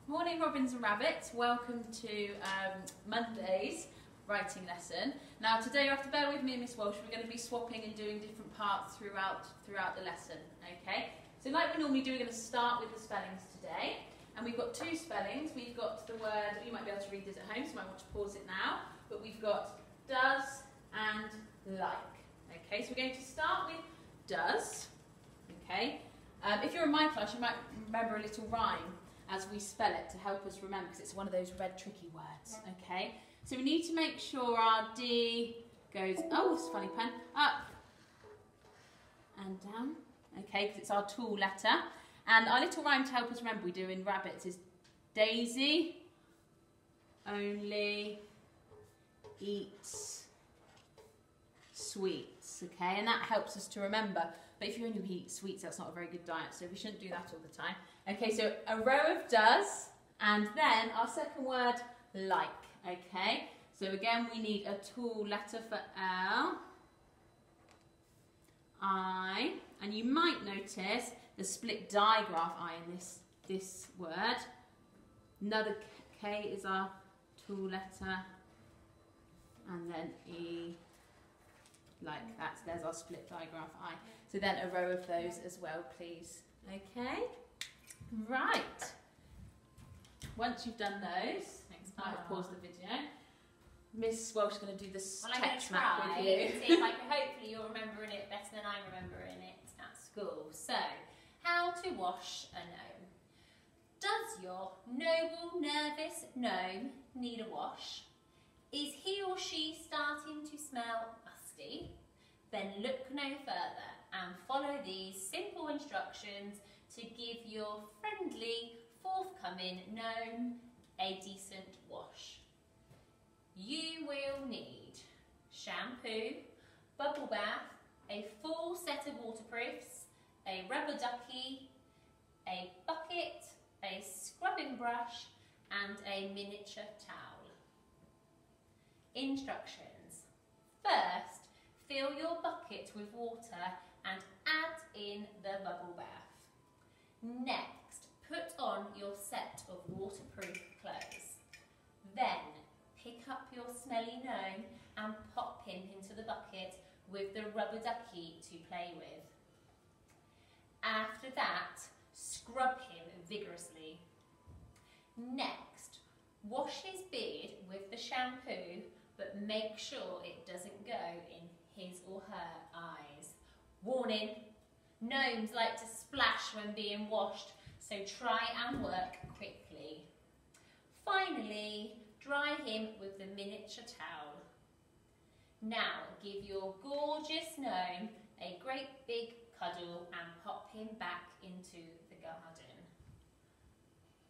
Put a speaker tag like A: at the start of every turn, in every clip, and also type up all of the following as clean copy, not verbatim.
A: Morning Robins and Rabbits, welcome to Monday's writing lesson. Now today you have to bear with me and Miss Walsh, we're going to be swapping and doing different parts throughout the lesson, okay? So like we normally do, we're going to start with the spellings today. And we've got two spellings. We've got the word, you might be able to read this at home, so you might want to pause it now. But we've got does and like. Okay, so we're going to start with does. Okay. If you're in my class, you might remember a little rhyme as we spell it to help us remember, because it's one of those red tricky words. Okay. So we need to make sure our D goes, oh, it's a funny pen, up and down. Okay, because it's our tall letter. And our little rhyme to help us remember we do in rabbits is Daisy only eats sweets, okay? And that helps us to remember. But if you only eat sweets, that's not a very good diet, so we shouldn't do that all the time. Okay, so a row of does, and then our second word, like, okay? So again, we need a tall letter for L, I, and you might notice the split digraph I in this word. Another K is our tall letter, and then E, like that. So there's our split digraph I. So then a row of those as well, please. Okay? Right. Once you've done those, next time I'll pause the video. Miss Welsh is going to do this text map with you.
B: See if hopefully you're remembering it better than I'm remembering it at school. So, how to wash a gnome. Does your noble, nervous gnome need a wash? Is he or she starting to smell musty? Then look no further and follow these simple instructions to give your friendly, forthcoming gnome a decent wash. You will need shampoo, bubble bath, a full set of waterproofs, a rubber ducky, a bucket, a scrubbing brush and a miniature towel. Instructions. First, fill your bucket with water and add in the bubble bath. Next, put on your set of waterproof clothes. Then, pick up your smelly gnome and pop him into the bucket with the rubber ducky to play with. After that, scrub him vigorously. Next, wash his beard with the shampoo, but make sure it doesn't go in his or her eyes. Warning, gnomes like to splash when being washed, so try and work quickly. Finally, dry him with the miniature towel. Now give your gorgeous gnome a great big cuddle and pop him back into the garden.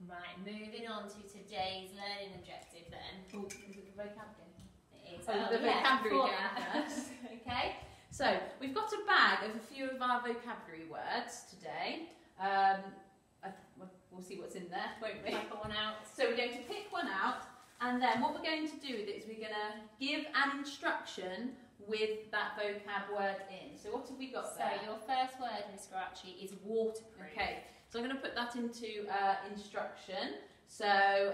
B: Right, moving on to today's learning objective then.
A: Oh, is it the vocabulary?
B: It is.
A: The vocabulary first. Okay, so we've got a bag of a few of our vocabulary words today. We'll see what's in there, won't we?
B: Pick one out.
A: So we're going to pick one out, and then what we're going to do with it is we're going to give an instruction with that vocab word in. So what have we got there?
B: So your first word, Miss Garachi, is waterproof.
A: Okay, so I'm going to put that into instruction. So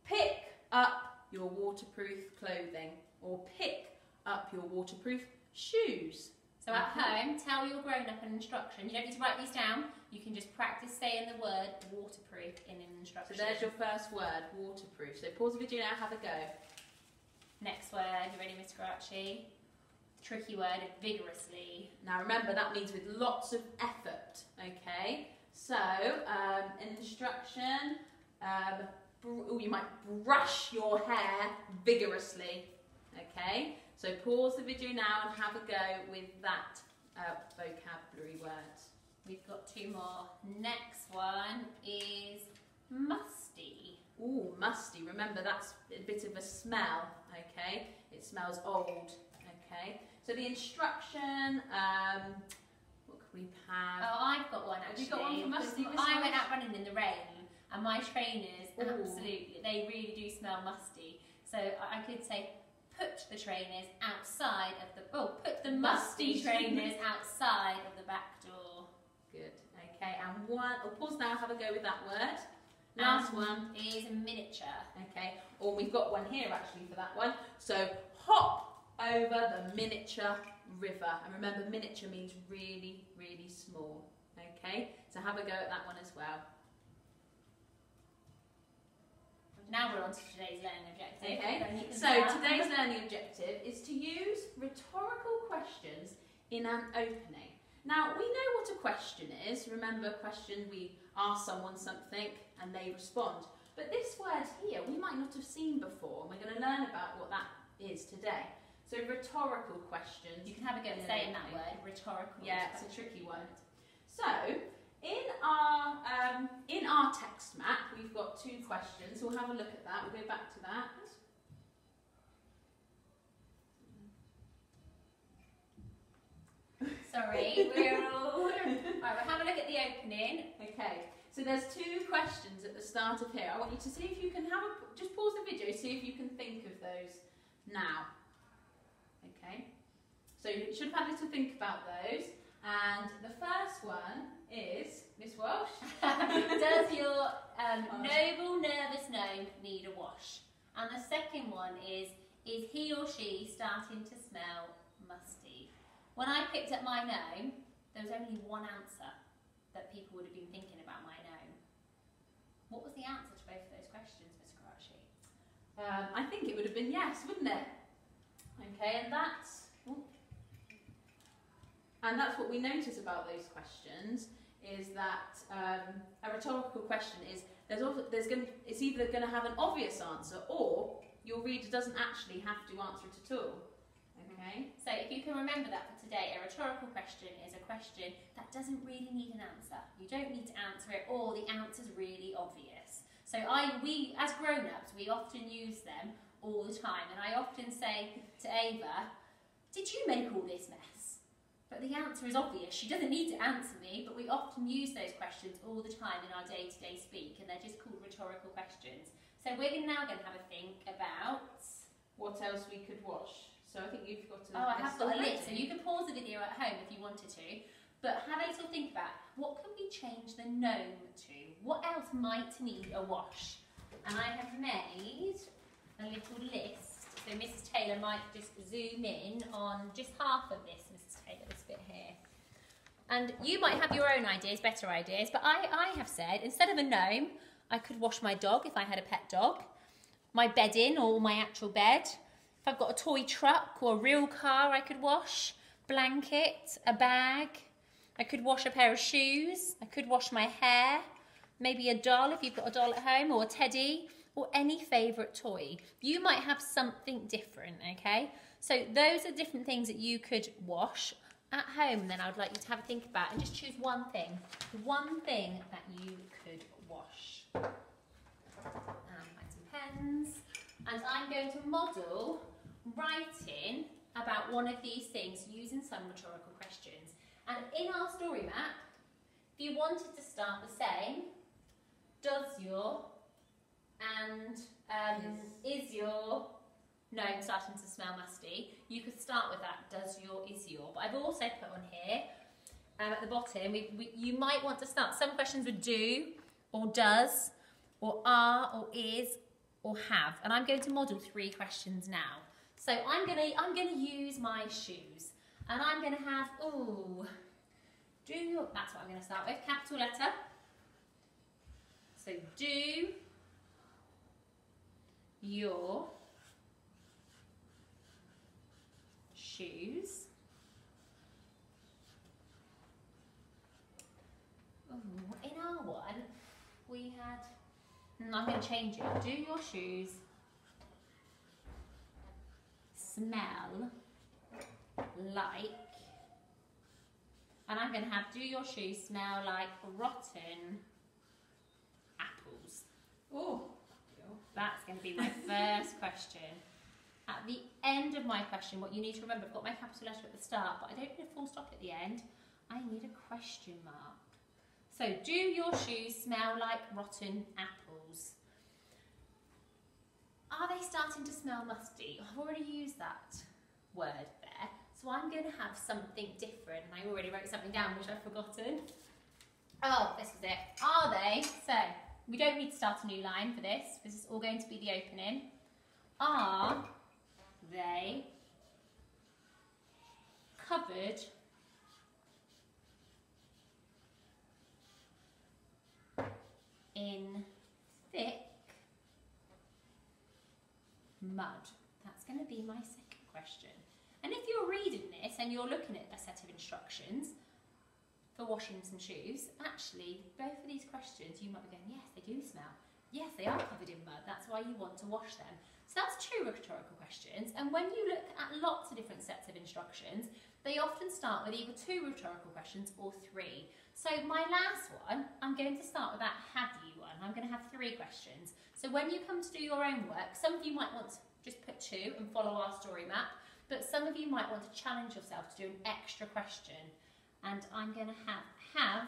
A: pick up your waterproof clothing, or pick up your waterproof shoes.
B: So at home, tell your grown-up an instruction. You don't need to write these down. You can just practice saying the word waterproof in an instruction.
A: So there's your first word, waterproof. So pause the video now, have a go.
B: Next word, you ready, Miss Garachi? Tricky word, vigorously.
A: Now remember, that means with lots of effort, okay? So, an instruction, you might brush your hair vigorously, okay? So pause the video now and have a go with that vocabulary word.
B: We've got two more. Next one is musty.
A: Ooh, musty. Remember, that's a bit of a smell, okay? It smells old, okay? So the instruction, what can we have?
B: Oh, I've got one actually.
A: Have you got one for musty?
B: I went out running in the rain and my trainers, absolutely, they really do smell musty. So I could say, put the trainers outside of the, put the musty trainers outside of the back door.
A: Good, okay, and one, pause now, have a go with that word. Last one
B: is miniature.
A: Okay, or we've got one here actually for that one. So hop over the miniature river. And remember, miniature means really, really small. Okay, so have a go at that one as well.
B: Now we're on to today's learning objective.
A: Okay, so today's learning objective is to use rhetorical questions in an opening. Now, we know what a question is. Remember, question, we ask someone something and they respond. But this word here, we might not have seen before, and we're going to learn about what that is today. So, rhetorical questions.
B: You can have a go at saying that word, rhetorical.
A: Yeah, it's a tricky one. So, in our text map, we've got 2 questions. We'll have a look at that. We'll go back to that.
B: Sorry, we're all... Right, we'll have a look at the opening.
A: Okay, so there's 2 questions at the start of here. I want you to see if you can just pause the video, see if you can think of those now. Okay, so you should have had a little think about those. And the first one is, Miss Walsh.
B: Does your noble, nervous gnome need a wash? And the second one is he or she starting to smell musty? When I picked up my gnome, there was only one answer that people would have been thinking about my gnome. What was the answer to both of those questions, Miss Karachi?
A: I think it would have been yes, wouldn't it? Okay, and that's what we notice about those questions is that a rhetorical question is it's either going to have an obvious answer or your reader doesn't actually have to answer it at all. Okay.
B: So if you can remember that for today, a rhetorical question is a question that doesn't really need an answer. You don't need to answer it, or the answer's really obvious. So we as grown-ups, we often use them all the time, and I often say to Ava, "Did you make all this mess?" But the answer is obvious. She doesn't need to answer me, but we often use those questions all the time in our day-to-day speak, and they're just called rhetorical questions. So we're now going to have a think about
A: what else we could wash. So I think you've got a
B: I have got a
A: already.
B: list, so you can pause the video at home if you wanted to, but have a little think about what can we change the gnome to? What else might need a wash? And I have made a little list, so Mrs. Taylor might just zoom in on just half of this, Mrs. Taylor, this bit here. And you might have your own ideas, better ideas, but I have said, instead of a gnome, I could wash my dog if I had a pet dog, my bedding or my actual bed. If I've got a toy truck or a real car I could wash, blanket, a bag, I could wash a pair of shoes, I could wash my hair, maybe a doll if you've got a doll at home, or a teddy, or any favourite toy. You might have something different, okay? So those are different things that you could wash at home. Then I would like you to have a think about and just choose one thing that you could wash. And find some pens. And I'm going to model writing about one of these things using some rhetorical questions. And in our story map, if you wanted to start the same, does your and is your gnome starting to smell musty, you could start with that, does your, is your. But I've also put on here, at the bottom, you might want to start, some questions with do, or does, or are, or is, or have. And I'm going to model 3 questions now. So I'm gonna use my shoes. And I'm gonna have, do your, that's what I'm gonna start with, capital letter. So do your shoes in our one we had, I'm going to change it, do your shoes smell like, and I'm going to have do your shoes smell like rotten apples.
A: Oh,
B: that's going to be my first question. At the end of my question, what you need to remember, I've got my capital letter at the start, but I don't need a full stop at the end. I need a question mark. So, do your shoes smell like rotten apples? Are they starting to smell musty? I've already used that word there. So I'm going to have something different. And I already wrote something down which I've forgotten. Oh, this was it. Are they? So, we don't need to start a new line for this. This is all going to be the opening. Are they covered in thick mud? That's going to be my second question. And if you're reading this and you're looking at a set of instructions for washing some shoes, actually, both of these questions, you might be going, yes, they do smell. Yes, they are covered in mud. That's why you want to wash them. So that's two rhetorical questions. And when you look at lots of different sets of instructions, they often start with either two rhetorical questions or three. So my last one, I'm going to start with that have you one. I'm going to have three questions. So when you come to do your own work, some of you might want to just put two and follow our story map, but some of you might want to challenge yourself to do an extra question. And I'm going to have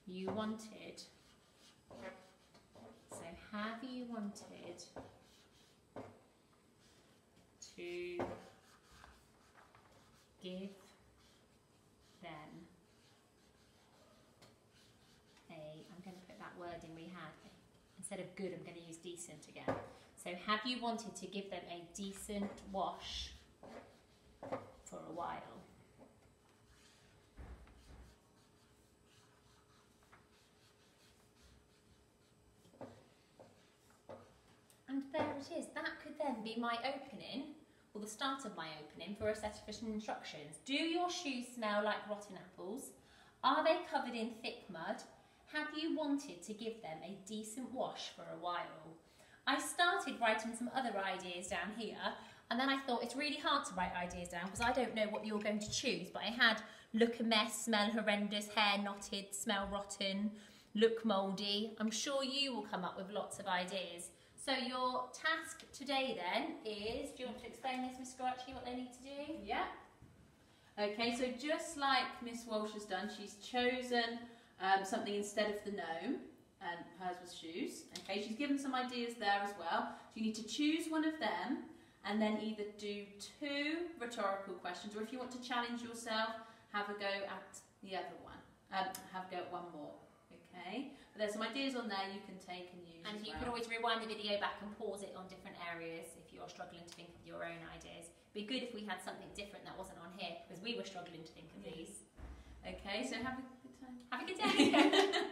B: you wanted. So have you wanted to give them I'm going to put that word in we had. Instead of good, I'm going to use decent again. So have you wanted to give them a decent wash for a while? And there it is. That could then be my opening, or the start of my opening for a set of instructions. Do your shoes smell like rotten apples? Are they covered in thick mud? Have you wanted to give them a decent wash for a while? I started writing some other ideas down here, and then I thought it's really hard to write ideas down because I don't know what you're going to choose. But I had look a mess, smell horrendous, hair knotted, smell rotten, look mouldy. I'm sure you will come up with lots of ideas. So your task today then is, do you want to explain this, Miss Scratchy, what they need to do?
A: Yeah. Okay, so just like Miss Walsh has done, she's chosen something instead of the gnome, and hers was shoes. Okay, she's given some ideas there as well. So you need to choose one of them and then either do two rhetorical questions, or if you want to challenge yourself, have a go at the other one. Have a go at one more. Okay, but there's some ideas on there you can take and use.
B: And you can always rewind the video back and pause it on different areas if you're struggling to think of your own ideas. It'd be good if we had something different that wasn't on here because we were struggling to think of these.
A: Okay, so have a good time.
B: Have a good day.